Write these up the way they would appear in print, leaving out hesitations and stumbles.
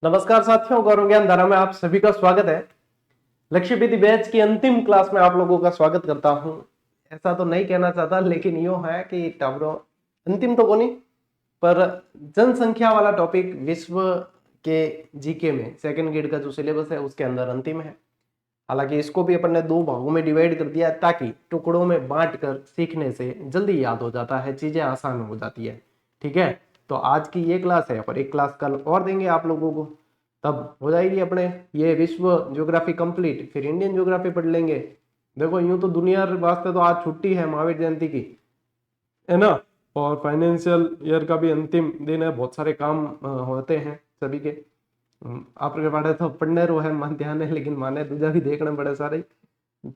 नमस्कार साथियों, गौरव ज्ञान धारा में आप सभी का स्वागत है। लक्ष्य विधि बैच की अंतिम क्लास में आप लोगों का स्वागत करता हूं। ऐसा तो नहीं कहना चाहता, लेकिन यो है कि टावरों अंतिम तो कोनी, पर जनसंख्या वाला टॉपिक विश्व के जीके में सेकंड ग्रेड का जो सिलेबस है उसके अंदर अंतिम है। हालांकि इसको भी अपन ने दो भागों में डिवाइड कर दिया है ताकि टुकड़ों में बांटकर सीखने से जल्दी याद हो जाता है, चीजें आसान हो जाती है। ठीक है, तो आज की ये क्लास है, पर एक क्लास कल और देंगे आप लोगों को, तब हो जाएगी अपने ये विश्व ज्योग्राफी कंप्लीट। फिर इंडियन ज्योग्राफी पढ़ लेंगे। देखो यूं तो दुनिया वास्ते तो आज छुट्टी है महावीर जयंती की, है ना, और फाइनेंशियल ईयर का भी अंतिम दिन है, बहुत सारे काम होते हैं सभी के। आपके पढ़े तो पढ़ने रो है, मन ध्यान है, लेकिन माने दूजा भी देखना पड़े सारे।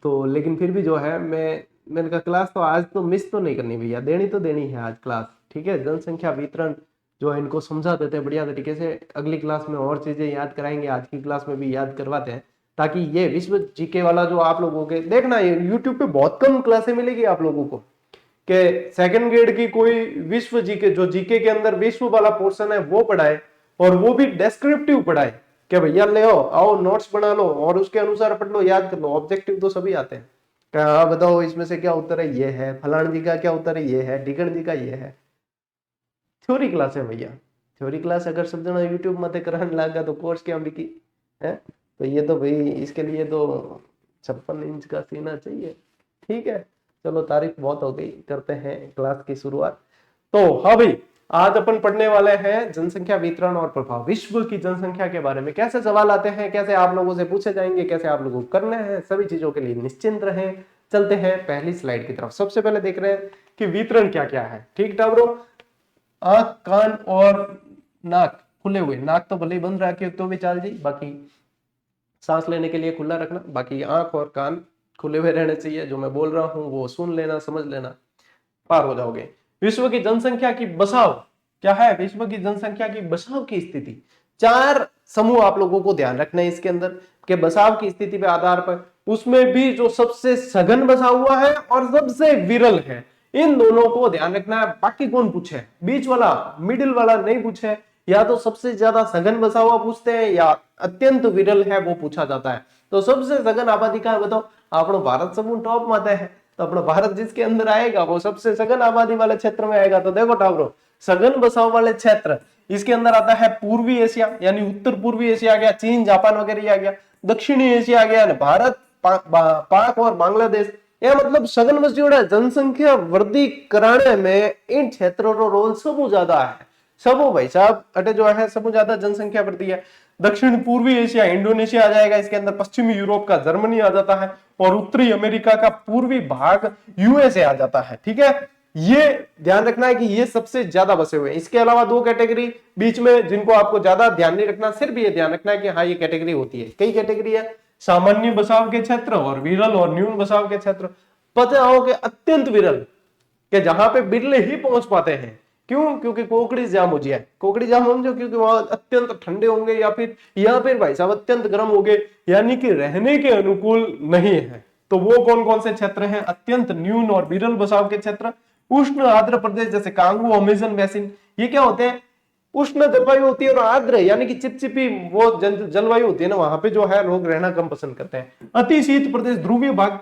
तो लेकिन फिर भी जो है मैंने कहा क्लास तो आज तो मिस तो नहीं करनी भैया, देनी तो देनी है आज क्लास। ठीक है, जनसंख्या वितरण जो है इनको समझा देते हैं बढ़िया तरीके से। अगली क्लास में और चीजें याद कराएंगे, आज की क्लास में भी याद करवाते हैं, ताकि ये विश्व जीके वाला जो आप लोगों के देखना, ये यूट्यूब पे बहुत कम क्लासें मिलेगी आप लोगों को कि सेकंड ग्रेड की कोई विश्व जीके, जो जीके के अंदर विश्व वाला पोर्शन है वो पढ़ाए, और वो भी डेस्क्रिप्टिव पढ़ाए कि भैया ले आओ नोट्स बना लो और उसके अनुसार पढ़ लो, याद कर लो। ऑब्जेक्टिव तो सभी आते हैं, हाँ बताओ इसमें से क्या उत्तर है, ये है, फलान जी का क्या उत्तर है, ये है, ढिकण जी का ये है। थ्योरी क्लास है भैया, थ्योरी क्लास अगर सब जना यूट्यूब में कराने लगा तो कोर्स क्या बिकी है। तो ये तो भाई इसके लिए तो 56 इंच का सीना चाहिए। ठीक है, चलो तारीफ बहुत हो गई, करते हैं क्लास की शुरुआत। तो हाँ भाई, आज अपन पढ़ने वाले हैं जनसंख्या वितरण और प्रभाव, विश्व की जनसंख्या के बारे में। कैसे सवाल आते हैं, कैसे आप लोगों से पूछे जाएंगे, कैसे आप लोगों को करने हैं, सभी चीजों के लिए निश्चिंत रहें। चलते हैं पहली स्लाइड की तरफ। सबसे पहले देख रहे हैं कि वितरण क्या क्या है। ठीक टावरो, आंख कान और नाक खुले हुए, नाक तो भले ही बंद रखे तो भी चल जी, बाकी सांस लेने के लिए खुला रखना, बाकी आंख और कान खुले हुए रहने चाहिए। जो मैं बोल रहा हूं वो सुन लेना, समझ लेना, पार हो जाओगे। विश्व की जनसंख्या की बसाव क्या है, विश्व की जनसंख्या की बसाव की स्थिति, चार समूह आप लोगों को ध्यान रखना है इसके अंदर के बसाव की स्थिति पे आधार पर। उसमें भी जो सबसे सघन बसा हुआ है और सबसे विरल है, इन दोनों को ध्यान रखना है। बाकी कौन पूछे, बीच वाला मिडिल वाला नहीं पूछे, या तो सबसे ज्यादा सघन बसा हुआ पूछते हैं या अत्यंत विरल है वो पूछा जाता है। तो सबसे सघन आबादी का बताओ, अपना भारत समूह टॉप में आता है, तो अपना भारत जिसके अंदर आएगा वो सबसे सघन आबादी वाले क्षेत्र में आएगा। तो देखो टावरो, सघन बसाव वाले क्षेत्र इसके अंदर आता है पूर्वी एशिया, यानी उत्तर पूर्वी एशिया आ गया, चीन जापान वगैरह आ गया, दक्षिणी एशिया आ गया, भारत पाक और बांग्लादेश। यह मतलब सघन बस्ती जनसंख्या वृद्धि कराने में इन क्षेत्रों का रोल सबसे ज्यादा है। सबो भाई साहब अटे जो है सबसे ज्यादा जनसंख्या वृद्धि है। दक्षिण पूर्वी एशिया इंडोनेशिया आ जाएगा इसके अंदर, पश्चिमी यूरोप का जर्मनी आ जाता है, और उत्तरी अमेरिका का पूर्वी भाग यूएसए आ जाता है। ठीक है, ये ध्यान रखना है कि ये सबसे ज्यादा बसे हुए हैं। इसके अलावा दो कैटेगरी बीच में जिनको आपको ज्यादा ध्यान नहीं रखना, सिर्फ ये ध्यान रखना है कि हाँ ये कैटेगरी होती है। कई कैटेगरी है, सामान्य बसाव के क्षेत्र और विरल और न्यून बसाव के क्षेत्र। पता हो कि अत्यंत विरल के जहां पे बिरले ही पहुंच पाते हैं। क्यों? क्योंकि कोकड़ी जाम हो जाए, कोकड़ी जाम समझो, क्योंकि वहां अत्यंत ठंडे होंगे या फिर भाई साहब अत्यंत गर्म होंगे, यानी कि रहने के अनुकूल नहीं है। तो वो कौन कौन से क्षेत्र हैं? अत्यंत न्यून और विरल बसाव के क्षेत्र, उष्ण आर्द्र प्रदेश जैसे कांगो अमेजन बेसिन। ये क्या होते हैं? उष्ण जलवायु होती है और आर्द्र यानी कि चिपचिपी वो जलवायु होती है ना, वहां पे जो है लोग रहना कम पसंद करते हैं। अति शीत प्रदेश, ध्रुवीय भाग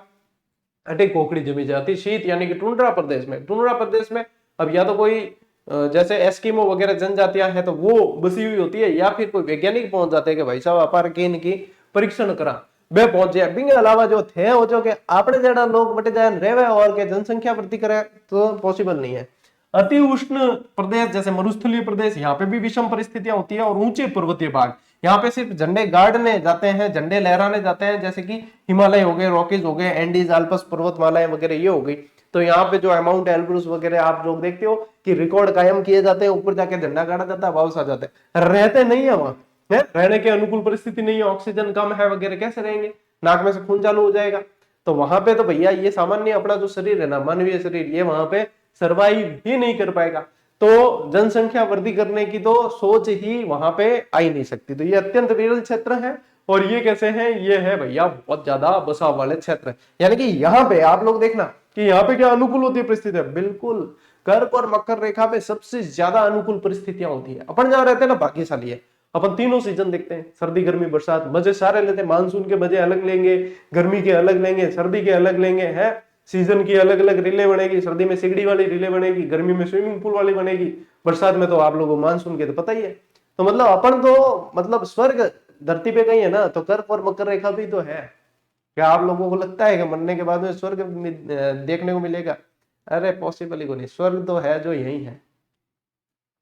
अटे कोकड़ी जमी जाती। शीत यानी कि टुंड्रा प्रदेश में, टुंड्रा प्रदेश में अब या तो कोई जैसे एस्किमो वगैरह जनजातियां हैं तो वो बसी हुई होती है, या फिर कोई वैज्ञानिक पहुंच जाते हैं कि भाई साहब अपार की परीक्षण करा वे पहुंच जाए। बिंगे अलावा जो थे हो जो कि आपने जरा लोग बटे जाए रहे और के जनसंख्या वृद्धि करे तो पॉसिबल नहीं है। अति उष्ण प्रदेश जैसे मरुस्थलीय प्रदेश, यहाँ पे भी विषम परिस्थितियां होती है, और ऊंचे पर्वतीय भाग, यहाँ पे सिर्फ झंडे गाड़ने जाते हैं, झंडे लहराने जाते हैं, जैसे कि हिमालय हो गए, रॉकीज हो गए, एंडीज आल्प्स पर्वतमालाएं वगैरह ये हो गई। तो यहाँ पे जो है माउंट एल्ब्रूस वगैरह आप लोग देखते हो कि रिकॉर्ड कायम किए जाते हैं, ऊपर जाके झंडा गाड़ा जाता है, वापस आ जाते हैं, रहते नहीं है वहां, है रहने के अनुकूल परिस्थिति नहीं है, ऑक्सीजन कम है वगैरह, कैसे रहेंगे, नाक में से खून चालू हो जाएगा। तो वहां पे तो भैया ये सामान्य अपना जो शरीर है ना, मानवीय शरीर, ये वहां पे सर्वाइव ही नहीं कर पाएगा। तो जनसंख्या वृद्धि करने की तो सोच ही वहां पे आ ही नहीं सकती। तो ये अत्यंत विरल क्षेत्र है, और ये कैसे हैं? ये है भैया बहुत ज्यादा बसाव वाले क्षेत्र। यानी कि यहाँ पे आप लोग देखना कि यहाँ पे क्या अनुकूल होती है परिस्थिति, बिल्कुल कर्क और मकर रेखा पे सबसे ज्यादा अनुकूल परिस्थितियां होती है। अपन जहां रहते हैं ना भाग्यशाली है, अपन तीनों सीजन देखते हैं, सर्दी गर्मी बरसात, मजे सारे लेते हैं। मानसून के मजे अलग लेंगे, गर्मी के अलग लेंगे, सर्दी के अलग लेंगे, है सीजन की अलग अलग रीलें बनेगी। सर्दी में सिगड़ी वाली रीलें बनेगी, गर्मी में स्विमिंग पूल वाली बनेगी, बरसात में तो आप लोगों को मानसून के तो पता ही है। तो मतलब अपन तो मतलब स्वर्ग धरती पे गई है ना, तो कर्क और मकर रेखा भी तो है। क्या आप लोगों को लगता है कि मरने के बाद में स्वर्ग देखने को मिलेगा? अरे पॉसिबल ही को नहीं, स्वर्ग तो है जो यही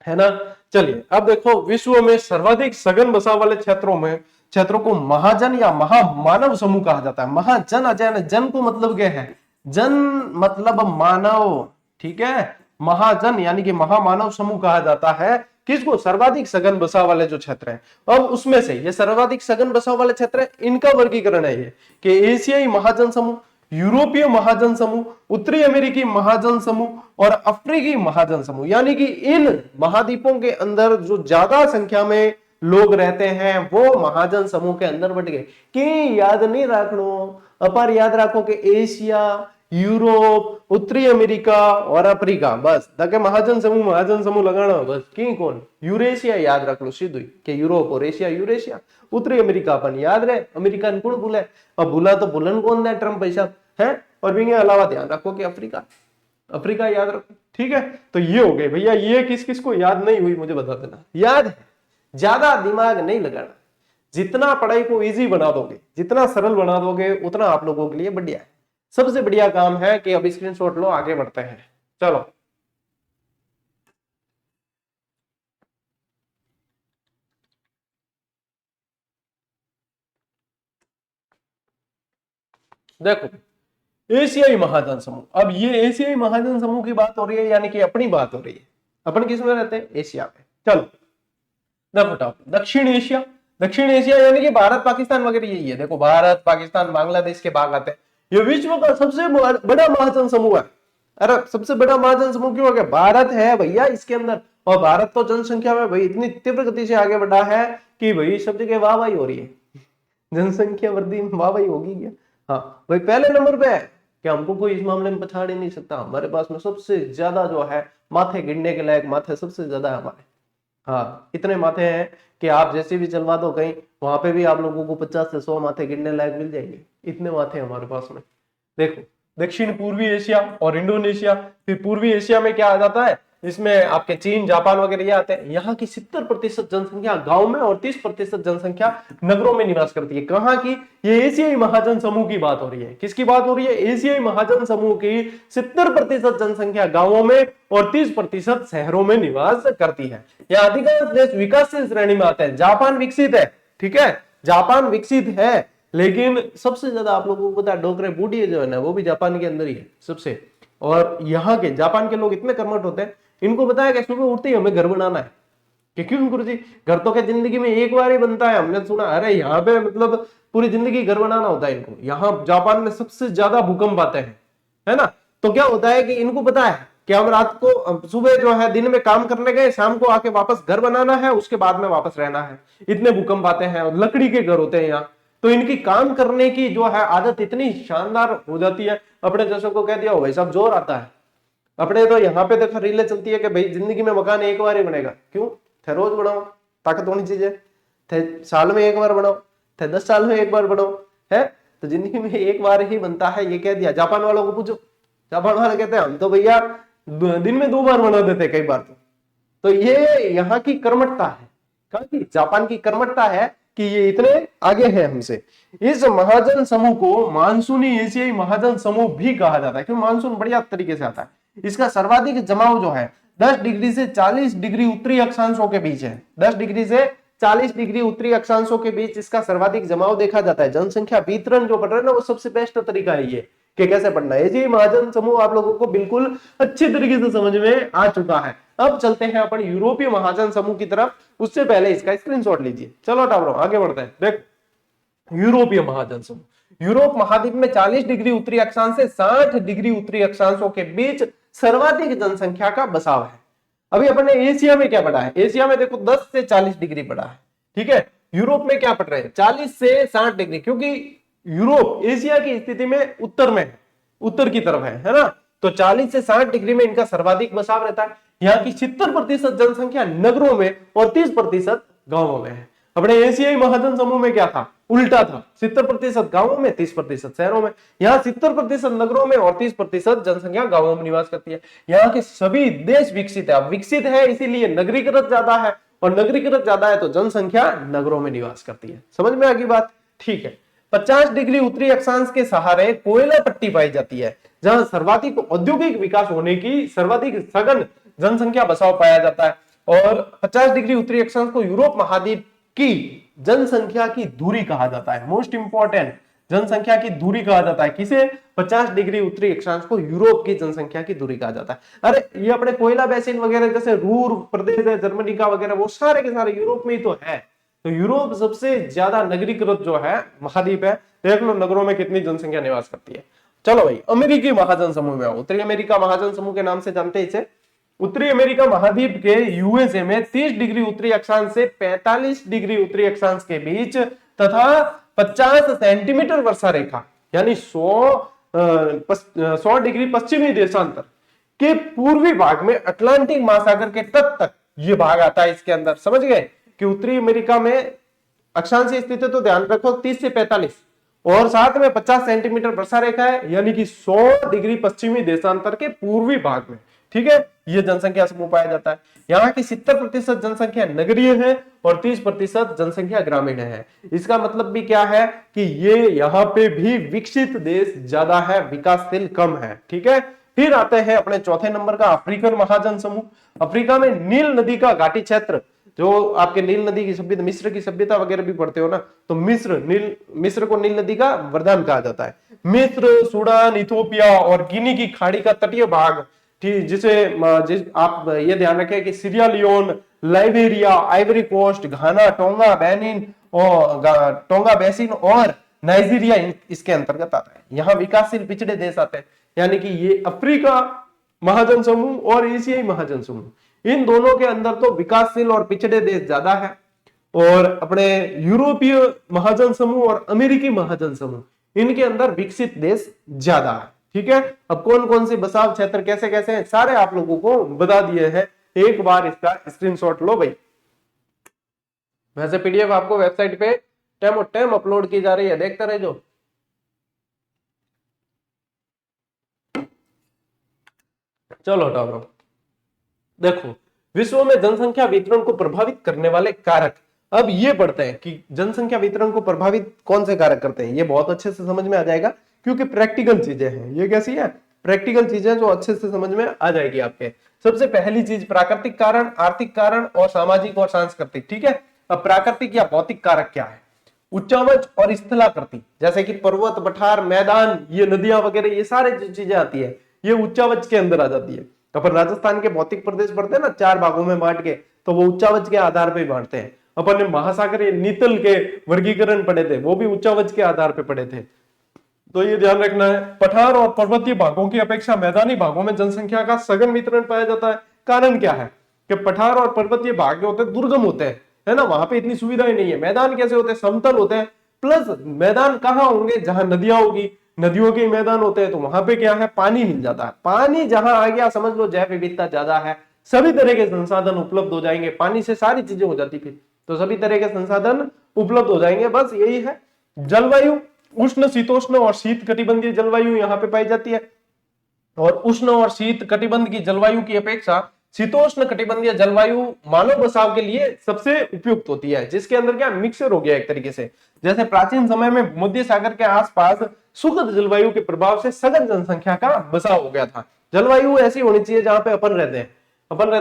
है ना। चलिए अब देखो, विश्व में सर्वाधिक सघन बसाव वाले क्षेत्रों को महाजन या महामानव समूह कहा जाता है। महाजन अजय, जन को मतलब क्या है? जन मतलब मानव, ठीक है। महाजन यानी कि महामानव समूह कहा जाता है किसको? सर्वाधिक सघन बसाव वाले जो क्षेत्र हैं। अब उसमें से ये सर्वाधिक सघन बसाव वाले क्षेत्र है, इनका वर्गीकरण है ये कि एशियाई महाजन समूह, यूरोपीय महाजन समूह, उत्तरी अमेरिकी महाजन समूह और अफ्रीकी महाजन समूह। यानी कि इन महाद्वीपों के अंदर जो ज्यादा संख्या में लोग रहते हैं वो महाजन समूह के अंदर बट गए। कि याद नहीं रखनो, अपर याद रखो कि एशिया, यूरोप, उत्तरी अमेरिका और अफ्रीका, बस ताकि महाजन समूह लगाना बस। की कौन? यूरेशिया याद रख लो सीधु कि यूरोप और एशिया यूरेशिया, उत्तरी अमेरिका अपन याद रहे, अमेरिका कौन भूले? अब भूला तो भूलन कौन है? ट्रम्प पैसा है। और भी अलावा ध्यान रखो कि अफ्रीका याद रखो, ठीक है। तो ये हो गए भैया, ये किस किस को याद नहीं हुई मुझे बता देना। याद है, ज्यादा दिमाग नहीं लगाना, जितना पढ़ाई को इजी बना दोगे, जितना सरल बना दोगे, उतना आप लोगों के लिए बढ़िया है। सबसे बढ़िया काम है कि अब स्क्रीनशॉट लो, आगे बढ़ते हैं। चलो देखो, एशियाई महाजन समूह। अब ये एशियाई महाजन समूह की बात हो रही है, यानी कि अपनी बात हो रही है। अपन किस में रहते हैं? एशिया में। चलो देखो, दक्षिण एशिया यानी कि भारत पाकिस्तान वगैरह यही है। देखो भारत पाकिस्तान बांग्लादेश के भाग आते हैं। ये विश्व का सबसे बड़ा महाजन समूह है। अरे सबसे बड़ा महाजन समूह क्यों हो गया? भारत है भैया इसके अंदर। और भारत तो जनसंख्या में भाई इतनी तीव्र गति से आगे बढ़ा है कि भाई सब जगह वाहवाही हो रही है, जनसंख्या वृद्धि में वाहवाही होगी क्या? हाँ भाई पहले नंबर पे है कि हमको कोई इस मामले में पछाड़ ही नहीं सकता। हमारे पास में सबसे ज्यादा जो है माथे गिनने के लायक माथे सबसे ज्यादा है हमारे। हाँ इतने माथे हैं कि आप जैसे भी चलवा दो कहीं, वहां पे भी आप लोगों को 50 से 100 माथे गिनने लायक मिल जाएंगे। इतने माथे हमारे पास में। देखो दक्षिण पूर्वी एशिया और इंडोनेशिया। फिर पूर्वी एशिया में क्या आ जाता है? इसमें आपके चीन जापान वगैरह ये आते हैं। यहाँ की 70% जनसंख्या गांव में और 30% जनसंख्या नगरों में निवास करती है। कहाँ की? ये एशियाई महाजन समूह की बात हो रही है। किसकी बात हो रही है? एशियाई महाजन समूह की 70% जनसंख्या गांवों में और 30% शहरों में निवास करती है। यह अधिकांश देश विकासशील श्रेणी में आते हैं। जापान विकसित है, ठीक है, जापान विकसित है, लेकिन सबसे ज्यादा आप लोगों को पता है डोकरे बूढ़ी जो है ना, वो भी जापान के अंदर ही है सबसे। और यहाँ के जापान के लोग इतने कर्मठ होते हैं, इनको पता है कि सुबह उठते ही हमें घर बनाना है। कि क्यों गुरु जी? घर तो क्या जिंदगी में एक बार ही बनता है, हमने सुना। अरे यहाँ पे मतलब पूरी जिंदगी घर बनाना होता है इनको। यहाँ जापान में सबसे ज्यादा भूकंप आते हैं, है ना। तो क्या होता है कि इनको पता है कि हम रात को सुबह जो है दिन में काम करने गए, शाम को आके वापस घर बनाना है, उसके बाद में वापस रहना है। इतने भूकंप आते हैं और लकड़ी के घर होते हैं यहाँ। तो इनकी काम करने की जो है आदत इतनी शानदार हो जाती है। अपने जैसों को कह दिया हो भाई साहब जोर आता है। अपने तो यहाँ पे देखो रीलें चलती है कि भाई जिंदगी में मकान एक बार ही बनेगा। क्यों? थे रोज बनाओ, ताकत होनी चाहिए। थे साल में एक बार बनाओ, थे 10 साल में एक बार बनाओ, है तो जिंदगी में एक बार ही बनता है। ये कह दिया। जापान वालों को पूछो, जापान वाले कहते हैं हम तो भैया दिन में 2 बार बना देते कई बार। तो ये यहाँ की कर्मठता है। कहाँ की? जापान की कर्मठता है कि ये इतने आगे हैं हमसे। इस महाजन समूह को मानसूनी एशियाई महाजन समूह भी कहा जाता है, क्योंकि मानसून बढ़िया तरीके से आता है। इसका सर्वाधिक जमाव जो है 10 डिग्री से 40 डिग्री उत्तरी अक्षांशों के बीच है। 10 डिग्री से 40 डिग्री उत्तरी अक्षांशों के बीच इसका सर्वाधिक जमाव देखा जाता है। जनसंख्या वितरण जो बढ़ रहा है ना, वो सबसे बेस्ट तरीका है ये कि कैसे पढ़ना है। ये महाजन समूह आप लोगों को बिल्कुल अच्छे तरीके से समझ में आ चुका है। अब चलते हैं अपन यूरोपीय महाजन समूह की तरफ। उससे पहले इसका स्क्रीनशॉट लीजिए। चलो टावरों आगे बढ़ते हैं। देखो यूरोपीय महाजन समूह। यूरोप महाद्वीप में 40 डिग्री उत्तरी अक्षांश से 60 डिग्री उत्तरी अक्षांशों के बीच सर्वाधिक जनसंख्या का बसाव है। अभी अपन ने एशिया में क्या पढ़ा है? एशिया में देखो 10 से 40 डिग्री पढ़ा है, ठीक है। यूरोप में क्या पढ़ रहे हैं? 40 से 60 डिग्री, क्योंकि यूरोप एशिया की स्थिति में उत्तर में है, उत्तर की तरफ है ना। तो 40 से 60 डिग्री में इनका सर्वाधिक बसाव रहता है। यहाँ की 70% जनसंख्या नगरों में और 30% गांवों में है। अपने एशियाई महाजन समूह में क्या था, उल्टा था, 70% गांवों में, 30% शहरों में। यहाँ 70% नगरों में और 30% जनसंख्या गांवों में निवास करती है। यहाँ के सभी देश विकसित है। अब विकसित है इसीलिए नगरीकृत ज्यादा है, और नगरीकृत ज्यादा है तो जनसंख्या नगरों में निवास करती है। समझ में आ गई बात? ठीक है। 50 डिग्री उत्तरी अक्षांश के सहारे कोयला पट्टी पाई जाती है, जहां सर्वाधिक औद्योगिक विकास होने की सर्वाधिक सघन जनसंख्या बसाव पाया जाता है। और 50 डिग्री उत्तरी अक्षांश को यूरोप महाद्वीप की जनसंख्या की दूरी कहा जाता है। मोस्ट इंपॉर्टेंट, जनसंख्या की दूरी कहा जाता है किसे? 50 डिग्री उत्तरी अक्षांश को यूरोप की जनसंख्या की दूरी कहा जाता है। अरे ये अपने कोयला बेसिन वगैरह जैसे रूर प्रदेश है, जर्मनी का वगैरह, वो सारे के सारे यूरोप में ही तो है। तो यूरोप सबसे ज्यादा नगरीकृत जो है महाद्वीप है। देख लो नगरों में कितनी जनसंख्या निवास करती है। चलो भाई, अमेरिकी महाजन समूह में आओ। उत्तरी अमेरिका महाजन समूह के नाम से जानते हैं इसे। उत्तरी अमेरिका महाद्वीप के यूएसए में 30 डिग्री उत्तरी अक्षांश से 45 डिग्री उत्तरी अक्षांश के बीच तथा 50 सेंटीमीटर वर्षा रेखा यानी 100 डिग्री पश्चिमी देशांतर के पूर्वी भाग में अटलांटिक महासागर के तट तक ये भाग आता है। इसके अंदर समझ गए कि उत्तरी अमेरिका में अक्षांश स्थित है, तो ध्यान रखो 30 से 45 और साथ में 50 सेंटीमीटर वर्षा रेखा है, यानी कि 100 डिग्री पश्चिमी देशांतर के पूर्वी भाग में। ठीक है, यह जनसंख्या समूह पाया जाता है। यहाँ की 70% जनसंख्या नगरीय है और 30% जनसंख्या ग्रामीण है। इसका मतलब भी क्या है कि ये यहाँ पे भी विकसित देश ज्यादा है, विकासशील कम है। ठीक है, फिर आते हैं अपने चौथे नंबर का अफ्रीकन महाजन समूह। अफ्रीका में नील नदी का घाटी क्षेत्र, जो आपके नील नदी की सभ्यता, मिस्र की सभ्यता वगैरह भी पढ़ते हो ना, तो मिस्र को नील नदी का वरदान कहा जाता है। मिस्र, सूडान, इथोपिया और गिनी की खाड़ी का तटीय भाग, ठीक, जिसे आप ये ध्यान रखें कि Sierra Leone, Liberia, Ivory Coast, Ghana, Tonga, Benin और टोंगा बेसिन और नाइजीरिया इसके अंतर्गत आता है। यहाँ विकासशील पिछड़े देश आते हैं, यानी कि ये अफ्रीका महाजन समूह और एशियाई महाजन समूह, इन दोनों के अंदर तो विकासशील और पिछड़े देश ज्यादा है। और अपने यूरोपीय महाजन समूह और अमेरिकी महाजन समूह, इनके अंदर विकसित देश ज्यादा है। ठीक है, अब कौन कौन से बसाव क्षेत्र कैसे कैसे हैं सारे आप लोगों को बता दिए हैं। एक बार इसका स्क्रीनशॉट लो भाई। वैसे पीडीएफ आपको वेबसाइट पे टाइम अपलोड की जा रही है, देखते रहे जो। चलो हटाओ, देखो विश्व में जनसंख्या वितरण को प्रभावित करने वाले कारक। अब ये पढ़ते हैं कि जनसंख्या वितरण को प्रभावित कौन से कारक करते हैं। ये बहुत अच्छे से समझ में आ जाएगा क्योंकि प्रैक्टिकल चीजें हैं। ये कैसी है? प्रैक्टिकल चीजें जो अच्छे से समझ में आ जाएगी आपके। सबसे पहली चीज प्राकृतिक कारण, आर्थिक कारण और सामाजिक और सांस्कृतिक। ठीक है, अब प्राकृतिक या भौतिक कारक क्या है? उच्चावच और स्थलाकृति, जैसे कि पर्वत, पठार, मैदान, ये नदियां वगैरह, ये सारे जो चीजें आती है ये उच्चावच के अंदर आ जाती है। अपन राजस्थान के भौतिक प्रदेश पढ़ते हैं ना 4 भागों में बांट के, तो वो उच्चावच के आधार पे बांटते हैं। अपन ने महासागरीय नीतल के वर्गीकरण पढ़े थे, वो भी उच्चावच के आधार पे पढ़े थे। तो ये ध्यान रखना है। पठार और पर्वतीय भागों की अपेक्षा मैदानी भागों में जनसंख्या का सघन वितरण पाया जाता है। कारण क्या है कि पठार और पर्वतीय भाग जो होते हैं दुर्गम होते हैं, है ना, वहां पे इतनी सुविधाएं नहीं है। मैदान कैसे होते हैं? समतल होते हैं। प्लस मैदान कहाँ होंगे? जहां नदियां होगी, नदियों के मैदान होते हैं, तो वहां पे क्या है? पानी मिल जाता है। पानी जहां आ गया समझ लो जैव विविधता ज्यादा है, सभी तरह के संसाधन उपलब्ध हो जाएंगे। पानी से सारी चीजें हो जाती फिर तो सभी तरह के संसाधन उपलब्ध हो जाएंगे। बस यही है। जलवायु उष्ण, शीतोष्ण और शीत कटिबंधीय जलवायु यहाँ पे पाई जाती है। और उष्ण और शीत कटिबंध की जलवायु की अपेक्षा शीतोष्ण कटिबंधीय जलवायु मानव बसाव के लिए सबसे उपयुक्त होती है, जिसके अंदर क्या मिक्सर हो गया एक तरीके से। जैसे प्राचीन समय में भूमध्य सागर के आसपास सुखद जलवायु के प्रभाव से सघन जनसंख्या का बसाव हो गया था। जलवायु ऐसी होनी चाहिए जहां पे अपन रहते हैं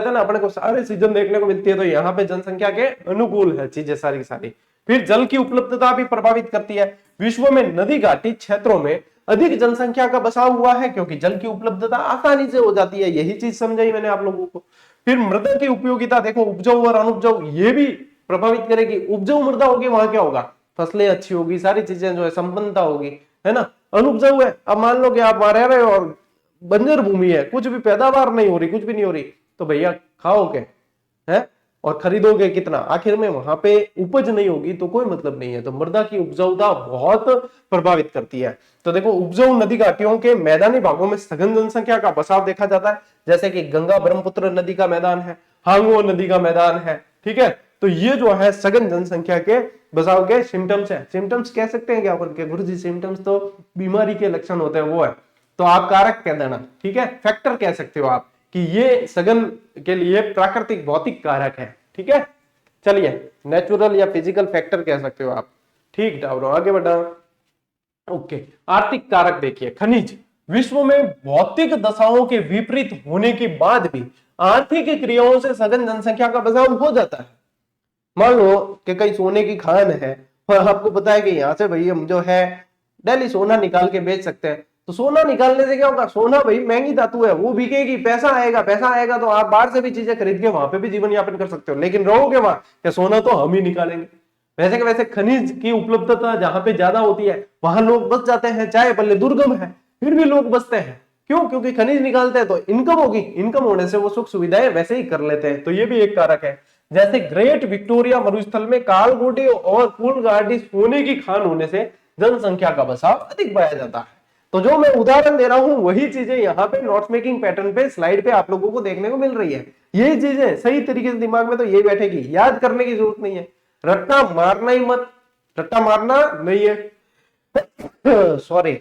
ना, अपने को सारे सीजन देखने को मिलती है, तो यहाँ पे जनसंख्या के अनुकूल है चीजें सारी की सारी। फिर जल की उपलब्धता भी प्रभावित करती है। विश्व में नदी घाटी क्षेत्रों में अधिक जनसंख्या का बसाव हुआ है क्योंकि जल की उपलब्धता आसानी से हो जाती है। यही चीज समझाई मैंने आप लोगों को। फिर मृदा की उपयोगिता देखो, उपजाऊ और अनुपजाऊ, ये भी प्रभावित करेगी। उपजाऊ मृदा होगी वहां क्या होगा? फसलें अच्छी होगी, सारी चीजें जो है संपन्नता होगी, है ना। अनुपजाऊ है, अब मान लो कि आप वहां रह रहे हो और बंजर भूमि है, कुछ भी पैदावार नहीं हो रही, कुछ भी नहीं हो रही, तो भैया खाओगे है और खरीदोगे कितना? आखिर में वहां पे उपज नहीं होगी तो कोई मतलब नहीं है। तो मृदा की उपजाऊता बहुत प्रभावित करती है। तो देखो उपजाऊ नदी घाटियों के मैदानी भागों में सघन जनसंख्या का बसाव देखा जाता है, जैसे कि गंगा ब्रह्मपुत्र नदी का मैदान है, हांगो नदी का मैदान है। ठीक है, तो ये जो है सघन जनसंख्या के बचाव के सिम्टम्स है। सिम्टम्स कह सकते हैं क्या अपन के गुरुजी? सिम्टम्स तो बीमारी के लक्षण होते हैं, वो है। तो आप कारक कह देना, ठीक है, फैक्टर कह सकते हो आप कि ये सघन के लिए प्राकृतिक भौतिक कारक है, ठीक है। चलिए, नेचुरल या फिजिकल फैक्टर कह सकते हो आप, ठीक डाउरो, आगे बढ़ा। ओके, आर्थिक कारक देखिए, खनिज। विश्व में भौतिक दशाओं के विपरीत होने के बाद भी आर्थिक क्रियाओं से सघन जनसंख्या का बचाव हो जाता है। मान लो कि कहीं सोने की खान है और आपको पता है कि यहाँ से भाई हम जो है डेली सोना निकाल के बेच सकते हैं, तो सोना निकालने से क्या होगा? सोना भाई महंगी धातु है, वो बिकेगी, पैसा आएगा, पैसा आएगा तो आप बाहर से भी चीजें खरीद के वहां पे भी जीवन यापन कर सकते हो, लेकिन रहोगे वहां क्या? सोना तो हम ही निकालेंगे। वैसे के वैसे खनिज की उपलब्धता जहां पे ज्यादा होती है वहां लोग बस जाते हैं, चाहे भले दुर्गम है फिर भी लोग बसते हैं। क्यों? क्योंकि खनिज निकालते हैं तो इनकम होगी, इनकम होने से वो सुख सुविधाएं वैसे ही कर लेते हैं, तो ये भी एक कारक है। जैसे ग्रेट विक्टोरिया मरुस्थल में कालगोटी और फूलगाड़ी सोने की खान होने से जनसंख्या का बसाव अधिक पाया जाता है। तो जो मैं उदाहरण दे रहा हूं वही चीजें यहाँ पे नोट्स मेकिंग पैटर्न पे स्लाइड पे आप लोगों को देखने को मिल रही है। यही चीजें सही तरीके से दिमाग में तो यही बैठेगी, याद करने की जरूरत नहीं है, रट्टा मारना ही मत, रट्टा मारना नहीं है। सॉरी।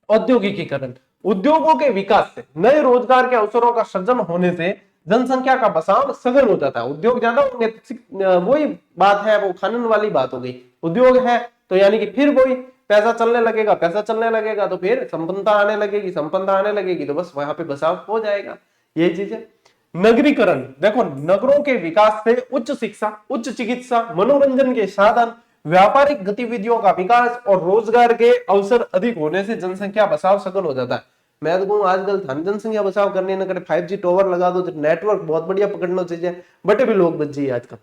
औद्योगिकीकरण, उद्योगों के विकास से नए रोजगार के अवसरों का सृजन होने से जनसंख्या का बसाव सघन हो जाता है। उद्योग ज्यादा होंगे तो वही बात है, वो खनन वाली बात हो गई। उद्योग है तो यानी कि फिर वही पैसा चलने लगेगा, पैसा चलने लगेगा तो फिर संपन्नता आने लगेगी, संपन्नता आने लगेगी तो बस वहां पे बसाव हो जाएगा। ये चीज है। नगरीकरण, देखो नगरों के विकास से उच्च शिक्षा, उच्च चिकित्सा, मनोरंजन के साधन, व्यापारिक गतिविधियों का विकास और रोजगार के अवसर अधिक होने से जनसंख्या बसाव सघन हो जाता है। मैं तो कहूँ आजकल धन जनसंख्या बचाव करने न करे 5G टॉवर लगा दो, नेटवर्क बहुत बढ़िया पकड़ना चाहिए, बटे भी लोग बच जाइए आजकल।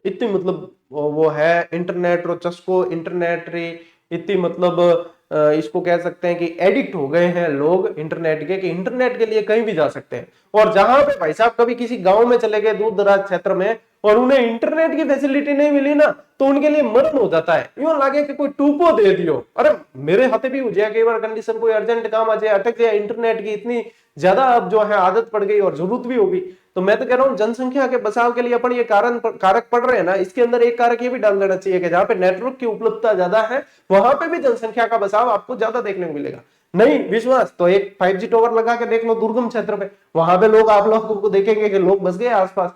इतनी मतलब वो है इंटरनेट रो चस्को, इंटरनेट रे इतनी मतलब इसको कह सकते हैं कि एडिक्ट हो गए हैं लोग इंटरनेट के, कि इंटरनेट के लिए कहीं भी जा सकते हैं। और जहां पे भाई साहब कभी किसी गांव में चले गए, दूर दराज क्षेत्र में, और उन्हें इंटरनेट की फैसिलिटी नहीं मिली ना, तो उनके लिए मरण हो जाता है। यूं लगे कि कोई टूपो दे दियो। अरे मेरे हाथे भी हो जाए कई बार कंडीशन, कोई अर्जेंट काम आ जाए, अटक जाए, इंटरनेट की इतनी ज्यादा अब जो है आदत पड़ गई और जरूरत भी होगी। तो मैं तो कह रहा हूँ जनसंख्या के बचाव के लिए अपन ये कारक पढ़ रहे हैं ना, इसके अंदर एक कारक ये भी डाल देना चाहिए कि जहां पे नेटवर्क की उपलब्धता ज्यादा है वहां पे भी जनसंख्या का बचाव आपको ज्यादा देखने को मिलेगा। नहीं विश्वास तो एक 5G टॉवर लगा के देख लो दुर्गम क्षेत्र पे, वहां पे लोग आप लोगों को देखेंगे कि लोग बस गए आसपास।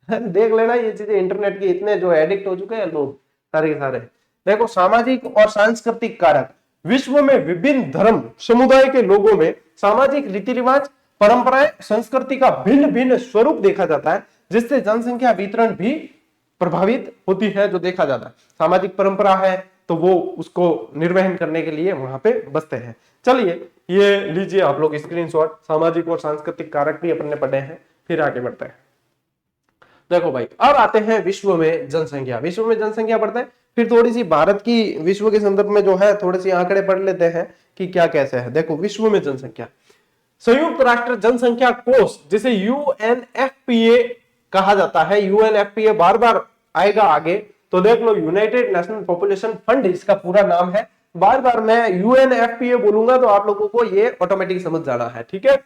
देख लेना ये चीजें, इंटरनेट के इतने जो एडिक्ट हो चुके हैं लोग सारे के सारे। देखो सामाजिक और सांस्कृतिक कारक, विश्व में विभिन्न धर्म समुदाय के लोगों में सामाजिक रीति रिवाज, परंपराएं, संस्कृति का भिन्न भिन्न स्वरूप देखा जाता है, जिससे जनसंख्या वितरण भी प्रभावित होती है। जो देखा जाता है सामाजिक परंपरा है तो वो उसको निर्वहन करने के लिए वहां पे बसते हैं। चलिए ये लीजिए आप लोग स्क्रीनशॉट, सामाजिक और सांस्कृतिक कारक भी अपन ने पढ़े हैं, फिर आगे बढ़ते हैं। देखो भाई अब आते हैं विश्व में जनसंख्या। विश्व में जनसंख्या पढ़ते हैं, फिर थोड़ी सी भारत की विश्व के संदर्भ में जो है थोड़े सी आंकड़े पढ़ लेते हैं कि क्या कैसे है। देखो विश्व में जनसंख्या, संयुक्त राष्ट्र जनसंख्या कोष जिसे यूएनएफपीए कहा जाता है, यूएनएफपीए बार बार आएगा आगे, तो देख लो यूनाइटेड नेशनल पॉपुलेशन फंड इसका पूरा नाम है। बार बार मैं यूएनएफपीए बोलूंगा तो आप लोगों को ये ऑटोमेटिक समझ जाना है, ठीक है।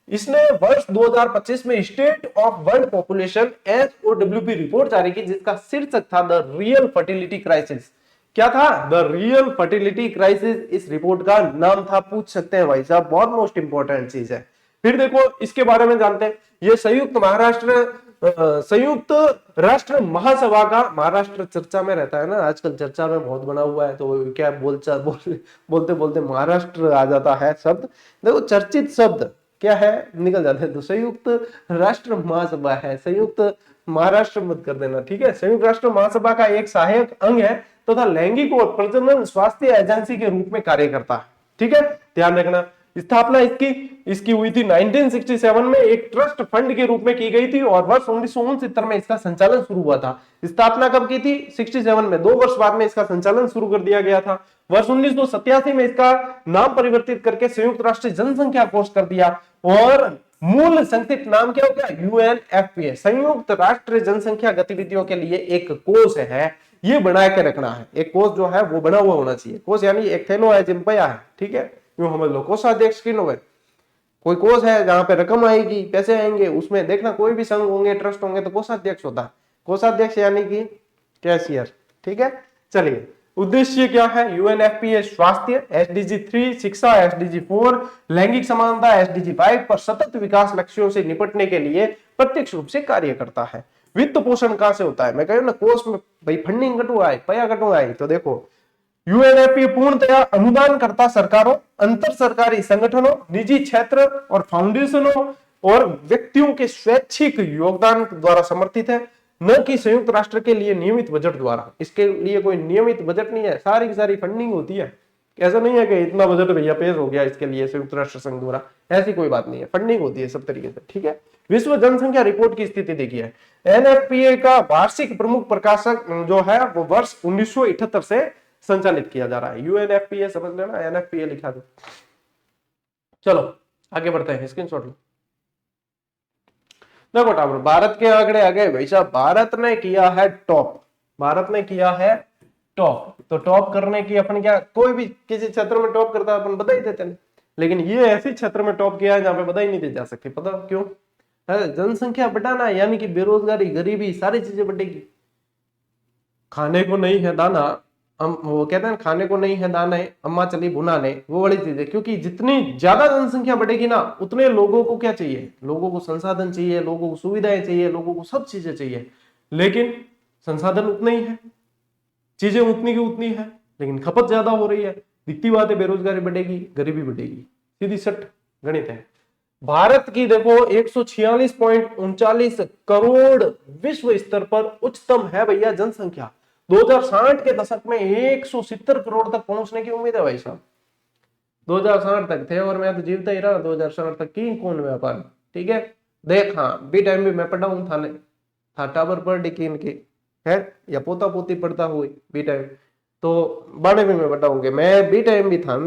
इसने वर्ष 2025 में state of world population SOWP report जारी की, जिसका शीर्षक था द रियल फर्टिलिटी क्राइसिस। क्या था? द रियल फर्टिलिटी क्राइसिस इस रिपोर्ट का नाम था। पूछ सकते हैं भाई साहब, बहुत मोस्ट इंपॉर्टेंट चीज है। फिर देखो इसके बारे में जानते हैं, ये संयुक्त राष्ट्र महासभा का, महाराष्ट्र चर्चा में रहता है ना आजकल, चर्चा में बहुत बना हुआ है, तो क्या बोलते बोलते महाराष्ट्र आ जाता है शब्द। देखो चर्चित शब्द क्या है निकल जाते हैं, तो संयुक्त राष्ट्र महासभा है, संयुक्त महाराष्ट्र मत कर देना, ठीक है। संयुक्त राष्ट्र महासभा का एक सहायक अंग है तथा लैंगिक और प्रजनन स्वास्थ्य एजेंसी के रूप में कार्य करता है, ठीक है, ध्यान रखना। स्थापना इसकी हुई थी 1967 में, एक ट्रस्ट फंड के रूप में की गई थी और वर्ष 1969 में इसका संचालन शुरू हुआ था। स्थापना कब की थी? 67 में, 2 वर्ष बाद में इसका संचालन शुरू कर दिया गया था। वर्ष 1987 में इसका नाम परिवर्तित करके संयुक्त राष्ट्र जनसंख्या कोष कर दिया और मूल संक्षिप्त नाम क्या हो गया? यूएनएफपीए, संयुक्त राष्ट्र जनसंख्या गतिविधियों के लिए एक कोष है, ये बना के रखना है। एक कोष जो है वो बना हुआ होना चाहिए। कोष यानी एक थैलो है, जिम्पया है, ठीक है, यूं समझ लो। कोषाध्यक्ष की नोवे कोई कोष है जहां पे रकम आएगी, पैसे आएंगे, उसमें देखना कोई भी संघ होंगे, ट्रस्ट होंगे तो कोषाध्यक्ष होता है। कोषाध्यक्ष यानी कि कैशियर। ठीक है, चलिए उद्देश्य क्या है? यूएनएफपीए स्वास्थ्य, एसडीजी 3 शिक्षा, एसडीजी 4 लैंगिक समानता, एसडीजी 5 पर सतत विकास लक्ष्यों से निपटने के लिए प्रत्यक्ष रूप से कार्य करता है। वित्त पोषण कहां से होता है? मैं कहूं ना कोष में भाई फंडिंग कटू आए, पया कटू आए, तो देखो यूएनएफपीए पूर्णतया अनुदान करता सरकारों, अंतर सरकारी संगठनों, निजी क्षेत्र और फाउंडेशनों और व्यक्तियों के स्वैच्छिक योगदान द्वारा समर्थित है, न कि संयुक्त राष्ट्र के लिए नियमित बजट द्वारा। इसके लिए कोई नियमित बजट नहीं है, सारी की सारी फंडिंग होती है। ऐसा नहीं है कि इतना बजट भैया पेश हो गया इसके लिए संयुक्त राष्ट्र संघ द्वारा, ऐसी कोई बात नहीं है, फंडिंग होती है सब तरीके से। ठीक है, विश्व जनसंख्या रिपोर्ट की स्थिति देखिए, एनएफपीए का वार्षिक प्रमुख प्रकाशक जो है वो वर्ष 1978 से संचालित किया जा रहा है। यूएनएफपीए समझ लेना, एनएफपीए लिखा दो। चलो आगे बढ़ते हैं, स्क्रीनशॉट लो। देखो टावर, भारत के आंकड़े आ गए भाई साहब। भारत ने किया है टॉप, भारत ने किया है टॉप। तो टॉप करने की अपन क्या, कोई भी किसी क्षेत्र में टॉप करता है अपन बधाई देते हैं, लेकिन ये ऐसे क्षेत्र में टॉप किया है जहां पे बधाई नहीं दी जा सकती। पता क्यों? जनसंख्या बढ़ाना यानी कि बेरोजगारी, गरीबी, सारी चीजें बढ़ेगी। खाने को नहीं है दाना, हम वो कहते हैं खाने को नहीं है दाना, अम्मा चली भुनाने, वो वाली चीज है। क्योंकि जितनी ज्यादा जनसंख्या बढ़ेगी ना, उतने लोगों को क्या चाहिए? लोगों को संसाधन चाहिए, लोगों को सुविधाएं चाहिए, लोगों को सब चीजें चाहिए। लेकिन संसाधन उतने ही है, चीजें उतनी की उतनी है, लेकिन खपत ज्यादा हो रही है। दिखती बात है, बेरोजगारी बढ़ेगी, गरीबी बढ़ेगी, सीधी सट गणित है। भारत की देखो 146.39 करोड़ विश्व स्तर पर उच्चतम है भैया जनसंख्या। 2060 के दशक में 170 करोड़ तक पहुंचने की उम्मीद है भाई साहब। 2060 तक थे और मैं तो जीवता ही रहा 2060 तक की कौन व्यापार। ठीक है, देख हाँ बी टाइम भी मैं पढ़ा हूं थाने था टावर पर डिकीन की है, या पोता पोती पढ़ता हुई बी टाइम, तो बाड़े भी मैं बताऊंगे। मैं बी टाइम भी था,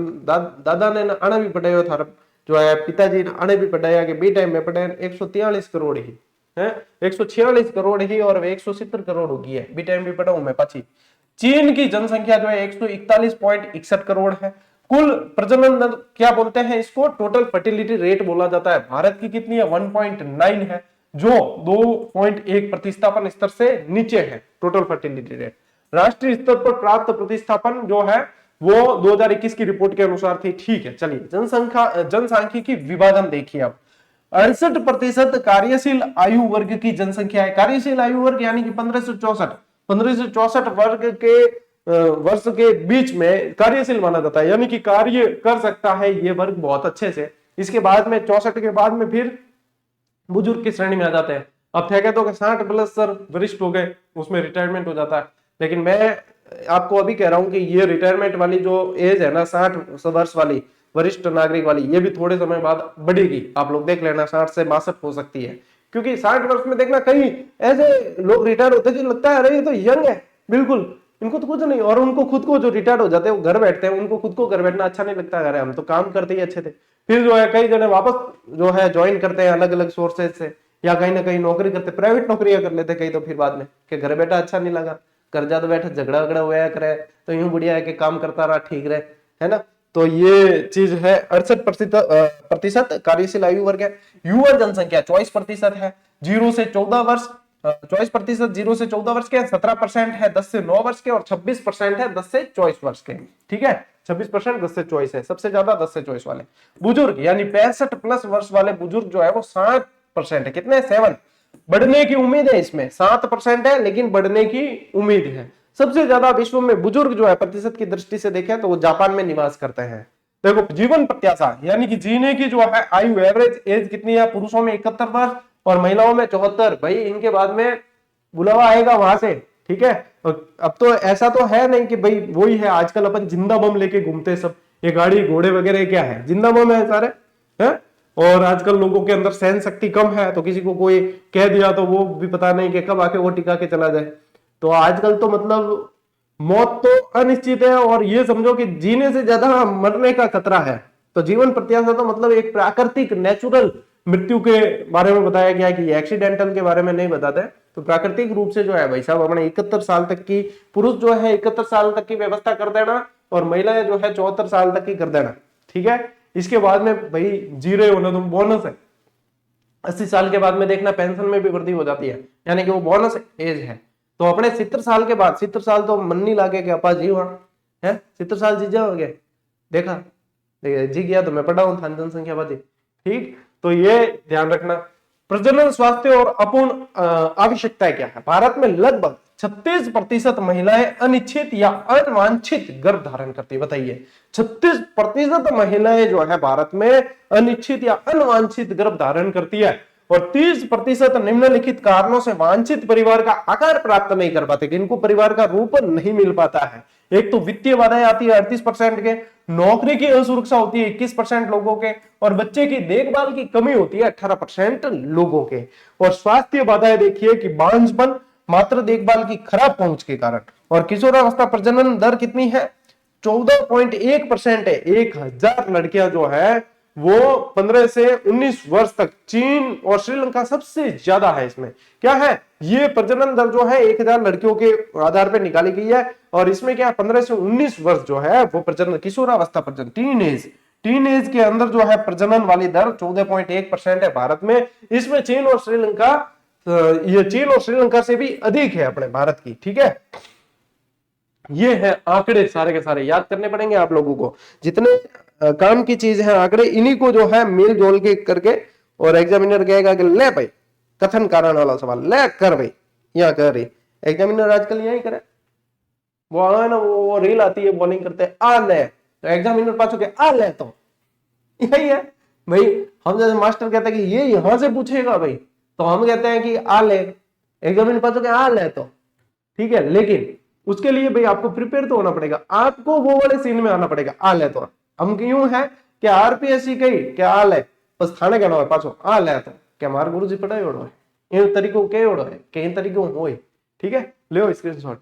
दादा ने आने भी पढ़ाया था, जो है पिताजी ने आने भी पढ़ाया कि बी टाइम में पढ़ाया 143 करोड़ ही है, 146 करोड़ ही और 170 करोड़ हो गई है। बी टाइम भी पढ़ा हूं मैं पाची। चीन की जनसंख्या जो है 141.61 करोड़ है। कुल प्रजनन दर क्या बोलते हैं इसको? टोटल फर्टिलिटी रेट बोला जाता है। भारत की कितनी है? 1.9 है, जो 2.1 प्रतिस्थापन स्तर से नीचे है टोटल फर्टिलिटी रेट। राष्ट्रीय स्तर पर प्राप्त प्रतिस्थापन जो है वो 2021 की रिपोर्ट के अनुसार थी। ठीक है, चलिए जनसांख्यिकी विभाजन देखिए। अब 68% कार्यशील आयु वर्ग की जनसंख्या है। कार्यशील आयु वर्ग यानी कि 1564 वर्ग के वर्ष के बीच में कार्यशील माना जाता है, यानी कि कार्य कर सकता है ये वर्ग बहुत अच्छे से। इसके बाद में 64 के बाद में फिर बुजुर्ग की श्रेणी में आ जाते हैं। अब थे तो 60 प्लस सर वरिष्ठ हो गए, उसमें रिटायरमेंट हो जाता है। लेकिन मैं आपको अभी कह रहा हूं कि ये रिटायरमेंट वाली जो एज है ना 60 वर्ष वाली वरिष्ठ नागरिक वाली, ये भी थोड़े समय बाद बढ़ेगी। आप लोग देख लेना 60 से 62 हो सकती है, क्योंकि 60 वर्ष में देखना कई ऐसे लोग रिटायर होते हैं जो लगता है अरे ये तो यंग है बिल्कुल, इनको तो कुछ नहीं। और उनको खुद को जो रिटायर हो जाते हैं वो घर बैठते हैं, उनको खुद को घर बैठना अच्छा नहीं लगता। अरे हम तो काम करते ही अच्छे थे। फिर जो है कई जने वापस जो है ज्वाइन करते हैं अलग अलग सोर्सेज से, या कहीं ना कहीं नौकरी करते, प्राइवेट नौकरियां कर लेते कई, तो फिर बाद में कि घर बैठा अच्छा नहीं लगा, कर ज्यादा बैठा झगड़ा वगड़ा हुआ करे, तो यूं बढ़िया है कि काम करता रहा ठीक रहे, है ना। तो ये चीज है। 68% कार्यशील आयु वर्ग है। युवा जनसंख्या 24% है, 0 से 14 वर्ष। 24% 0 से 14 वर्ष के, 17% है 10 से 9 वर्ष के, और 26% है 10 से 24 वर्ष के। ठीक है, 26% 10 से 24 है, सबसे ज्यादा 10 से 24 वाले। बुजुर्ग यानी 65 प्लस वर्ष वाले बुजुर्ग जो है वो 7% है। कितने? 7। बढ़ने की उम्मीद है इसमें, 7% है लेकिन बढ़ने की उम्मीद है। सबसे ज्यादा विश्व में बुजुर्ग जो है प्रतिशत की दृष्टि से देखें तो वो जापान में निवास करते हैं। देखो जीवन प्रत्याशा यानी कि जीने की जो है आयु, एवरेज एज कितनी है? पुरुषों में 71 वर्ष और महिलाओं में 74। भाई इनके बाद में बुलावा आएगा वहां से। ठीक है, अब तो ऐसा तो है नहीं कि भाई वही है आजकल अपन जिंदा बम लेके घूमते सब, ये गाड़ी घोड़े वगैरह क्या है? जिंदा बम है सारे, है। और आजकल लोगों के अंदर सहन शक्ति कम है, तो किसी को कोई कह दिया तो वो भी पता नहीं कि कब आके वो टिका के चला जाए। तो आजकल तो मतलब मौत तो अनिश्चित है, और ये समझो कि जीने से ज्यादा मरने का खतरा है। तो जीवन प्रत्याशा तो मतलब एक प्राकृतिक नेचुरल मृत्यु के बारे में बताया गया है, कि एक्सीडेंटल के बारे में नहीं बताते। तो प्राकृतिक रूप से जो है भाई साहब अपने 71 साल तक की, पुरुष जो है 71 साल तक की व्यवस्था कर देना, और महिलाएं जो है 74 साल तक की कर देना। ठीक है, इसके बाद में भाई जी रहे हो ना तुम, बोनस है। 80 साल के बाद में देखना पेंशन में भी वृद्धि हो जाती है, यानी कि वो बोनस एज है। तो अपने 70 साल के बाद, 70 साल तो मन नहीं लागे कि अपा जी हुआ है, 70 साल जी जाओगे, देखा जी गया तो मैं पढ़ा हूं था जनसंख्या बाजी। ठीक, तो ये ध्यान रखना। प्रजनन स्वास्थ्य और अपूर्ण आवश्यकताएं क्या है। भारत में लगभग 36% महिलाएं अनिच्छित या अनवांछित गर्भ धारण करती है। बताइए 36% महिलाएं जो है भारत में अनिच्छित या अनवांछित गर्भ धारण करती है, और 30% निम्नलिखित कारणों से वांछित परिवार का आकार प्राप्त नहीं कर पाते, कि इनको परिवार का रूप नहीं मिल पाता है। एक तो वित्तीय बाधाएं आती है 38% के, नौकरी की असुरक्षा होती है 21% लोगों के, और बच्चे की देखभाल की कमी होती है 18% लोगों के। और स्वास्थ्य बाधाएं देखिए कि बांझपन, मात्र देखभाल की खराब पहुंच के कारण। और किशोरावस्था प्रजनन दर कितनी है, 14.1% है। 1000 लड़कियां जो है वो 15 से 19 वर्ष तक, चीन और श्रीलंका सबसे ज्यादा है इसमें। क्या है, ये प्रजनन दर जो है 1000 लड़कियों के आधार पर निकाली गई है, और इसमें क्या 15 से 19 वर्ष जो है वो प्रजनन, किशोरावस्था प्रजनन, टीन एज के अंदर जो है प्रजनन वाली दर 14.1% है भारत में। इसमें चीन और श्रीलंका, ये चीन और श्रीलंका से भी अधिक है अपने भारत की। ठीक है, ये है आंकड़े, सारे के सारे याद करने पड़ेंगे आप लोगों को। जितने काम की चीज है आंकड़े, इन्हीं को जो है मेल जोल के करके, और एग्जामिनर कहेगा कि ले भाई कथन कारण वाला सवाल ले कर भाई, यहां कर रही एग्जामिनर आजकल यही करे, वो आए ना, वो रील आती है बॉलिंग करते आ ले, तो एग्जामिनर पाछो के आ ले, तो यही है भाई। हम जैसे मास्टर कहते हैं कि ये यहां से पूछेगा भाई, तो हम कहते हैं कि आ ले, एग्जामिनर पाछो के आ ले, तो ठीक है। लेकिन उसके लिए भाई आपको प्रिपेयर तो होना पड़ेगा, आपको वो वाले सीन में आना पड़ेगा। आ ले, तो हम क्यों है कि आरपीएससी कही क्या आ ले, बस थाने कहना है पाछो आ ले, तो क्या हमारे गुरु जी पढ़ाई ओढ़ो है, इन तरीकों के ओढ़ो है, कई तरीकों हो। ठीक है, ले स्क्रीनशॉट।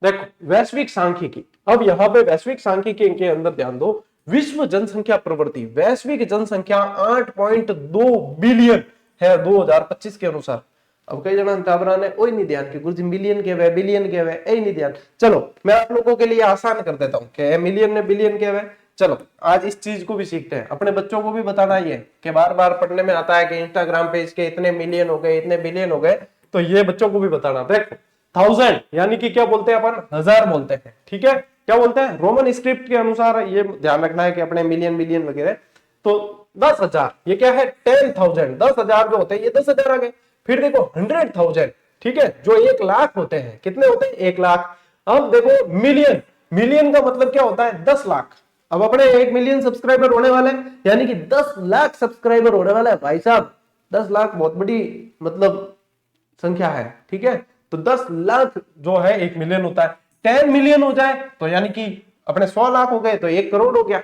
देखो वैश्विक सांख्यिकी, अब यहां पे वैश्विक सांख्यिकी के अंदर ध्यान दो। विश्व जनसंख्या प्रवृत्ति, वैश्विक जनसंख्या 8.2 बिलियन है 2025 के अनुसार। अब कई जना टाबरा ने ओई नहीं ध्यान कि गुरुजी मिलियन के वे बिलियन के वे, ए नहीं ध्यान। चलो मैं आप लोगों के लिए आसान कर देता हूं कि मिलियन ने बिलियन के वे। चलो आज इस चीज को भी सीखते हैं, अपने बच्चों को भी बताना ही है कि बार बार पढ़ने में आता है कि इंस्टाग्राम पे इसके इतने मिलियन हो गए, इतने बिलियन हो गए, तो ये बच्चों को भी बताना। देखो 1000 यानी कि क्या बोलते हैं अपन, हजार बोलते हैं। ठीक है, क्या बोलते हैं रोमन स्क्रिप्ट के अनुसार, ये ध्यान रखना है कि अपने मिलियन मिलियन वगैरह। तो 10,000 ये क्या है 10,000, 10,000 जो होते हैं ये 10,000 आ गए। फिर देखो 100,000, ठीक है, जो 1 लाख होते हैं, कितने होते हैं 1 लाख। अब देखो मिलियन, मिलियन का मतलब क्या होता है 10 लाख। अब अपने 1 मिलियन सब्सक्राइबर होने वाले, यानी कि 10 लाख सब्सक्राइबर होने वाला है भाई साहब। 10 लाख बहुत बड़ी मतलब संख्या है। ठीक है, तो 10 लाख जो है 1 मिलियन होता है। 10 मिलियन हो जाए तो यानी कि अपने 100 लाख हो गए तो 1 करोड़ हो गया।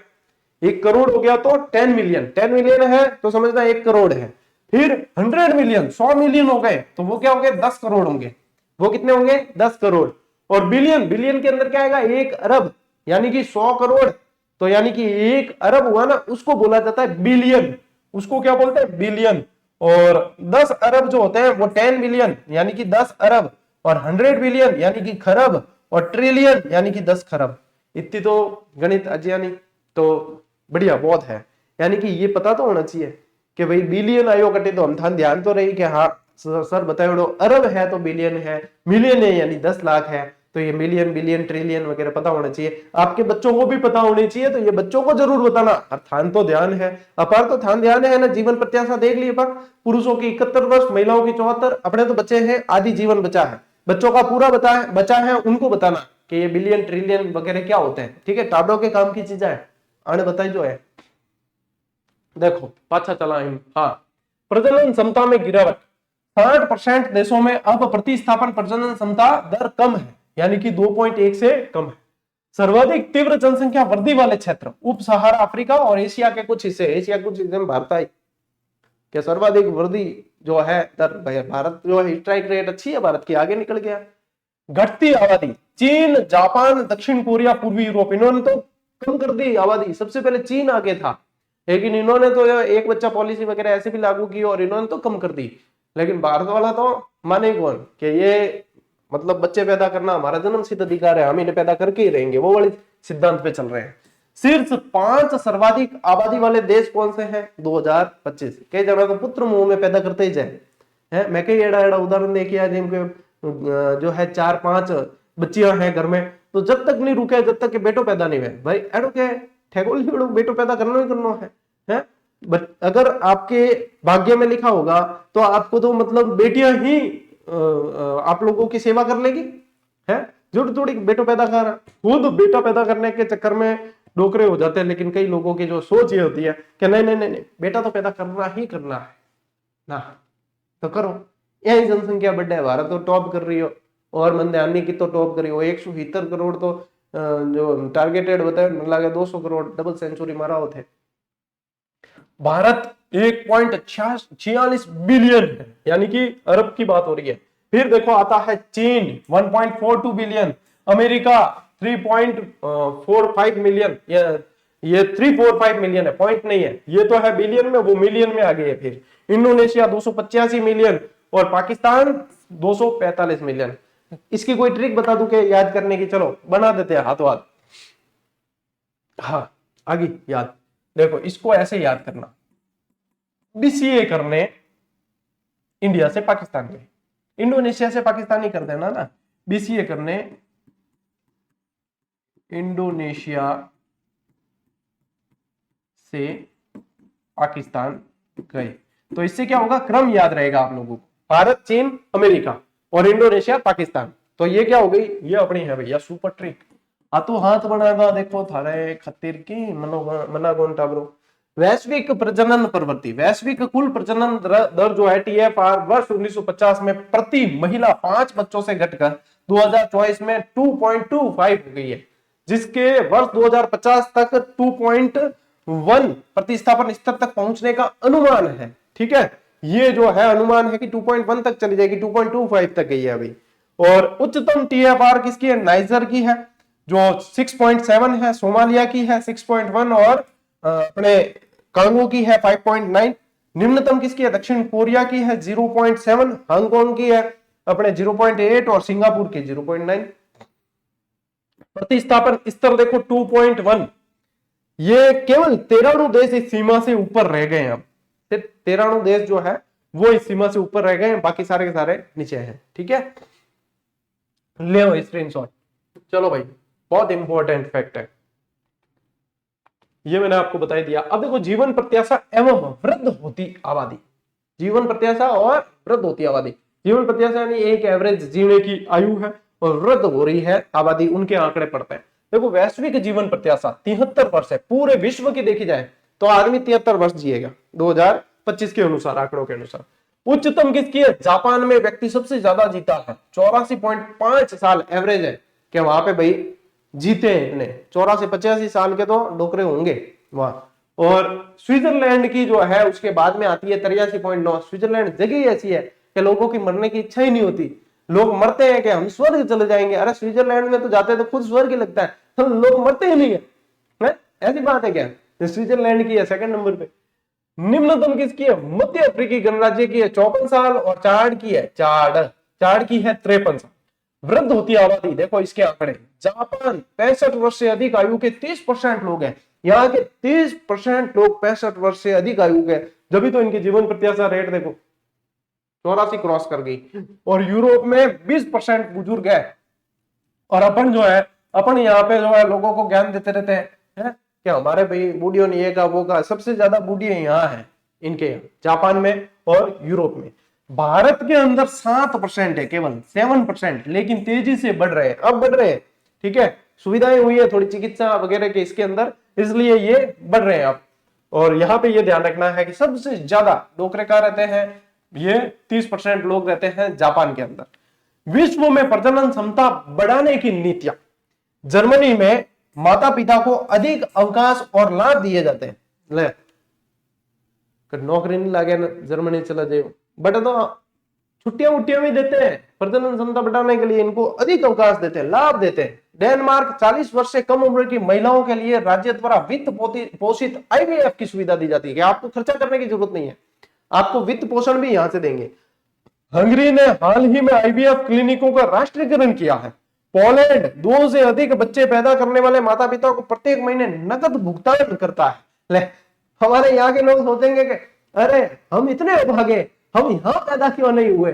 1 करोड़ हो गया तो 10 मिलियन, 10 मिलियन है तो समझना 1 करोड़ है। फिर 100 मिलियन, 100 मिलियन हो गए तो वो क्या होंगे 10 करोड़ होंगे। वो कितने होंगे 10 करोड़। और बिलियन, बिलियन के अंदर क्या आएगा 1 अरब, यानी कि 100 करोड़, तो यानी कि 1 अरब हुआ ना, उसको बोला जाता है बिलियन। उसको क्या बोलते हैं बिलियन। और 10 अरब जो होते हैं वो 10 मिलियन यानी कि 10 अरब, और 100 बिलियन यानी कि खरब, और ट्रिलियन यानी कि 10 खरब। इतनी तो गणित अज्ञानी तो बढ़िया बहुत है। यानी कि ये पता तो होना चाहिए कि भाई बिलियन आयो कटे तो हम था ध्यान तो रही कि हाँ सर बताओ, अरब है तो बिलियन है, मिलियन है यानी 10 लाख है, तो ये मिलियन बिलियन ट्रिलियन वगैरह पता होना चाहिए। आपके बच्चों को भी पता होनी चाहिए, तो ये बच्चों को जरूर बताना। थान तो ध्यान है, अपार तो थान ध्यान है ना। जीवन प्रत्याशा देख लिए पर पुरुषों की 71 वर्ष, महिलाओं की 74, अपने तो बच्चे हैं आधी जीवन बचा है। बच्चों का पूरा बचा है, उनको बताना कि ये बिलियन ट्रिलियन वगैरह क्या होते हैं। ठीक है, टाबरों के काम की चीजें है, आने बताई जो है। देखो पाछा चला हाँ, प्रजनन क्षमता में गिरावट। 60% देशों में अब प्रतिस्थापन प्रजनन क्षमता दर कम है, यानी कि 2.1 से कम है। सर्वाधिक तीव्र जनसंख्या वृद्धि वाले क्षेत्र उप सहारा अफ्रीका और एशिया के कुछ हिस्से, एशिया कुछ हिस्से में भारत आई क्या सर्वाधिक वृद्धि जो है दर, भारत जो है स्ट्राइक रेट अच्छी है भारत की, आगे निकल गया। घटती आबादी, चीन, जापान, दक्षिण कोरिया, पूर्वी यूरोप, इन्होंने तो कम कर दी आबादी। सबसे पहले चीन आगे था, लेकिन इन्होंने तो एक बच्चा पॉलिसी वगैरह ऐसे भी लागू की और इन्होंने तो कम कर दी। लेकिन भारत वाला तो माने कौन कि ये मतलब बच्चे पैदा करना हमारा जन्मसिद्ध अधिकार है, हम इन्हें पैदा करके ही रहेंगे, वो वाले सिद्धांत पे चल रहे हैं। शीर्ष 5 सर्वाधिक आबादी वाले देश कौन से हैं 2025। कई जगह को पुत्र मुंह में पैदा करते ही जाए है। मैं कई एड़ा एड़ा उदाहरण देखिए जिनके जो है 4-5 बच्चियां हैं घर में, तो जब तक नहीं रुके जब तक के बेटो पैदा नहीं हुए भाई एडो के ठेगोल बेटो पैदा करना ही करना है। अगर आपके भाग्य में लिखा होगा तो आपको तो मतलब बेटियां ही आप लोगों की सेवा कर लेगी है। जो थोड़ी बेटो पैदा कर खुद बेटा पैदा करने के चक्कर में डोकरे हो जाते हैं, लेकिन कई लोगों की जो सोच ये होती है कि नहीं नहीं नहीं बेटा तो पैदा करना ही करना है ना, तो करो। यही जनसंख्या बढ़ है, भारत तो टॉप कर रही हो और मंदयानी की तो टॉप करी हो। 170 करोड़ तो जो टारगेटेड होता है लगे 200 करोड़ डबल सेंचुरी मारा होते। भारत 1.46 बिलियन है, यानी कि अरब की बात हो रही है। फिर देखो आता है चीन 1.42 बिलियन, अमेरिका 3.45 मिलियन, ये 345 मिलियन है, पॉइंट नहीं है, ये तो है बिलियन में, वो मिलियन में आ गई है। फिर इंडोनेशिया 285 मिलियन और पाकिस्तान 245 मिलियन। इसकी कोई ट्रिक बता दूं कि याद करने की, चलो बना देते हैं हाथों हाथ। हाँ आगे याद, देखो इसको ऐसे याद करना, बीसीए करने इंडिया से पाकिस्तान में, इंडोनेशिया से पाकिस्तान ही कर देना ना, बीसीए करने इंडोनेशिया से पाकिस्तान गए, तो इससे क्या होगा, क्रम याद रहेगा आप लोगों को, भारत चीन अमेरिका और इंडोनेशिया पाकिस्तान। तो ये क्या हो गई, ये अपनी है भैया सुपर ट्रिक। हाथों हाथ बनाएगा देखो थारे खतिर की मनागोन टाबरो। वैश्विक प्रजनन प्रवृत्ति, वैश्विक कुल प्रजनन दर जो है TFR वर्ष 1950 में प्रति महिला 5 बच्चों से घटकर 2024 में 2.25 हो गई है, जिसके वर्ष 2050 तक 2.1 प्रतिस्थापन स्तर तक पहुंचने का अनुमान है। ठीक है, ये जो है अनुमान है कि 2.1 तक चली जाएगी, 2.25 तक गई है अभी। और उच्चतम TFR किसकी है, नाइजर की है जो 6.7 है, सोमालिया की है 6.1 और अपने कांगो की है 5.9। निम्नतम किसकी है, दक्षिण कोरिया की है 0.7, हांगकांग की है अपने 0.8 और सिंगापुर की 0.9। प्रतिस्थापन स्तर देखो 2.1, ये केवल 13 देश इस सीमा से ऊपर रह गए हैं। अब सिर्फ 13 देश जो है वो इस सीमा से ऊपर रह गए हैं, बाकी सारे के सारे नीचे हैं। ठीक है, ले स्क्रीनशॉट। चलो भाई, बहुत इंपॉर्टेंट फैक्ट है ये, मैंने आपको बता दिया। अब देखो, जीवन प्रत्याशा एवं वृद्ध होती आबादी, जीवन प्रत्याशा और वृद्ध होती आबादी। जीवन प्रत्याशा यानी एक एवरेज जीने की आयु है और वृद्ध हो रही है आबादी, उनके आंकड़े पड़ते हैं। देखो वैश्विक जीवन प्रत्याशा 73 वर्ष है, पूरे विश्व की देखी जाए तो आदमी 73 वर्ष जिएगा 2025 के अनुसार, आंकड़ों के अनुसार। उच्चतम किसकी है, जापान में व्यक्ति सबसे ज्यादा जीता है, 84.5 साल एवरेज है कि वहां पे भाई जीते हैं। 84-85 साल के तो डोकरे होंगे वहां। और स्विट्जरलैंड की जो है उसके बाद में आती है 83.9। स्विट्जरलैंड जगह ही ऐसी है कि लोगों की मरने की इच्छा ही नहीं होती, लोग मरते हैं कि हम स्वर्ग चले जाएंगे। अरे स्विट्जरलैंड में तो जाते हैं तो खुद स्वर्ग ही लगता है, तो लोग मरते ही नहीं है, ऐसी बात है क्या। स्विट्जरलैंड की है सेकंड नंबर पे। निम्नतम किसकी है, मध्य अफ्रीकी गणराज्य की है 54 साल और चाड की है, चाड की है 53 साल। वृद्ध होती आबादी देखो इसके आंकड़े, जापान 65 वर्ष से अधिक आयु के 30% लोग हैं, यहाँ के 30% लोग 65 वर्ष से अधिक आयु के, जब तो इनकी जीवन प्रत्याशा रेट देखो 84 क्रॉस कर गई। और यूरोप में 20% बुजुर्ग है। और अपन जो है, अपन यहाँ पे जो है लोगों को ज्ञान देते रहते हैं क्या हमारे भाई बूढ़ियों ने ये का वो का, सबसे ज्यादा बूढ़िया यहाँ है इनके, जापान में और यूरोप में। भारत के अंदर 7% है, केवल 7%, लेकिन तेजी से बढ़ रहे हैं, अब बढ़ रहे हैं। ठीक है, सुविधाएं हुई है थोड़ी चिकित्सा वगैरह के इसके अंदर, इसलिए ये बढ़ रहे हैं अब। और यहाँ पे ये ध्यान रखना है कि सबसे ज्यादा डोकरे कहाँ रहते हैं, ये 30% लोग रहते हैं जापान के अंदर। विश्व में प्रजनन क्षमता बढ़ाने की नीतियां, जर्मनी में माता पिता को अधिक अवकाश और लाभ दिए जाते हैं। ले नौकरी नहीं लगे ना जर्मनी चला जाए, बट तो छुट्टियां उट्टियां भी देते हैं, प्रजनन क्षमता बढ़ाने के लिए इनको अधिक अवकाश देते हैं, लाभ देते हैं। डेनमार्क 40 वर्ष से कम उम्र की महिलाओं के लिए राज्य द्वारा वित्त पोषित IVF की सुविधा दी जाती है कि आपको खर्चा करने की जरूरत नहीं है, आपको वित्त पोषण भी यहां से देंगे। हंगरी ने हाल ही में IVF क्लिनिकों का राष्ट्रीयकरण किया है पोलैंड 2 से अधिक बच्चे पैदा करने वाले माता पिता को प्रत्येक महीने नकद भुगतान करता है। ले, हमारे यहाँ के लोग सोचेंगे कि अरे हम इतने भागे, हम यहाँ पैदा क्यों नहीं हुए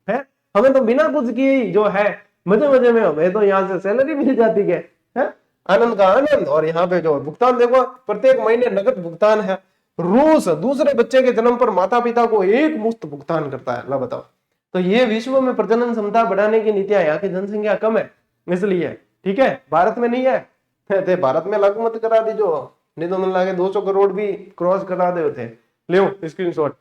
हैं, हमें तो बिना कुछ किए ही जो है मजे मजे में हमें तो यहाँ से सैलरी मिल जाती है, आनंद का आनंद। और यहाँ पे जो भुगतान देखो प्रत्येक महीने नकद भुगतान है। रूस दूसरे बच्चे के जन्म पर माता पिता को एक मुश्त भुगतान करता है। ला बताओ, तो ये विश्व में प्रजनन क्षमता बढ़ाने की नीतियां, यहाँ की जनसंख्या कम है इसलिए, ठीक है, भारत में नहीं है। ते भारत में लागू मत करा दी, जो नहीं तो मन लागे 200 करोड़ भी क्रॉस करा दे थे। ले स्क्रीनशॉट।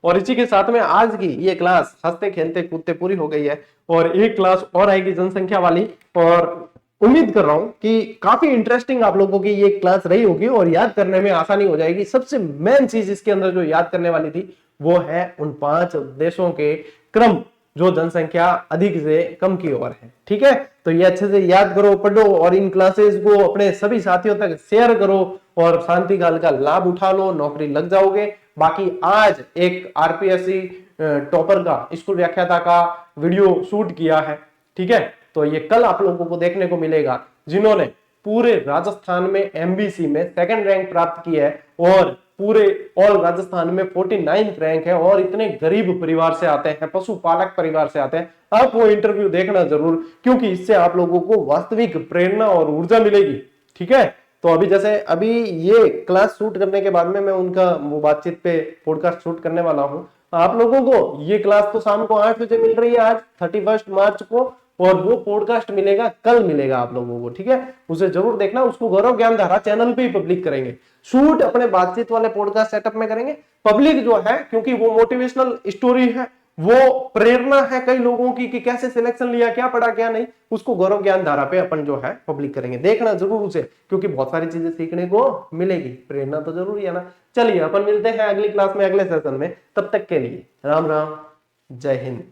और इसी के साथ में आज की ये क्लास हंसते खेलते कूदते पूरी हो गई है, और एक क्लास और आएगी जनसंख्या वाली, और उम्मीद कर रहा हूं कि काफी इंटरेस्टिंग आप लोगों की ये क्लास रही होगी और याद करने में आसानी हो जाएगी। सबसे मेन चीज इसके अंदर जो याद करने वाली थी वो है उन 5 देशों के क्रम जो जनसंख्या अधिक से कम की ओर है, ठीक है। तो ये अच्छे से याद करो, पढ़ो, और इन क्लासेस को अपने सभी साथियों तक शेयर करो और शांति काल का लाभ उठा लो, नौकरी लग जाओगे। बाकी आज एक आरपीएससी टॉपर का स्कूल व्याख्याता का वीडियो शूट किया है, ठीक है, तो ये कल आप लोगों को देखने को मिलेगा, जिन्होंने पूरे राजस्थान में एमबीसी में 2nd रैंक प्राप्त की है और पूरे ऑल राजस्थान में 49th रैंक है, और इतने गरीब परिवार से आते हैं, पशुपालक परिवार से आते हैं। आप वो इंटरव्यू देखना जरूर, क्योंकि इससे आप लोगों को वास्तविक प्रेरणा और ऊर्जा मिलेगी, ठीक है। तो अभी जैसे अभी ये क्लास शूट करने के बाद में मैं उनका वो बातचीत पे पॉडकास्ट शूट करने वाला हूँ। आप लोगों को ये क्लास तो शाम को 8 बजे मिल रही है आज 31 मार्च को, और वो पॉडकास्ट मिलेगा कल मिलेगा आप लोगों को, ठीक है। उसे जरूर देखना, उसको गौरव ज्ञान धारा चैनल पे ही पब्लिक करेंगे। शूट अपने बातचीत वाले पॉडकास्ट सेटअप में करेंगे, पब्लिक जो है, क्योंकि वो मोटिवेशनल स्टोरी है, वो प्रेरणा है कई लोगों की कि कैसे सिलेक्शन लिया, क्या पढ़ा क्या नहीं, उसको गौरव ज्ञान धारा पे अपन जो है पब्लिक करेंगे। देखना जरूर उसे, क्योंकि बहुत सारी चीजें सीखने को मिलेगी, प्रेरणा तो जरूरी है ना। चलिए अपन मिलते हैं अगली क्लास में, अगले सेशन में, तब तक के लिए राम राम, जय हिंद।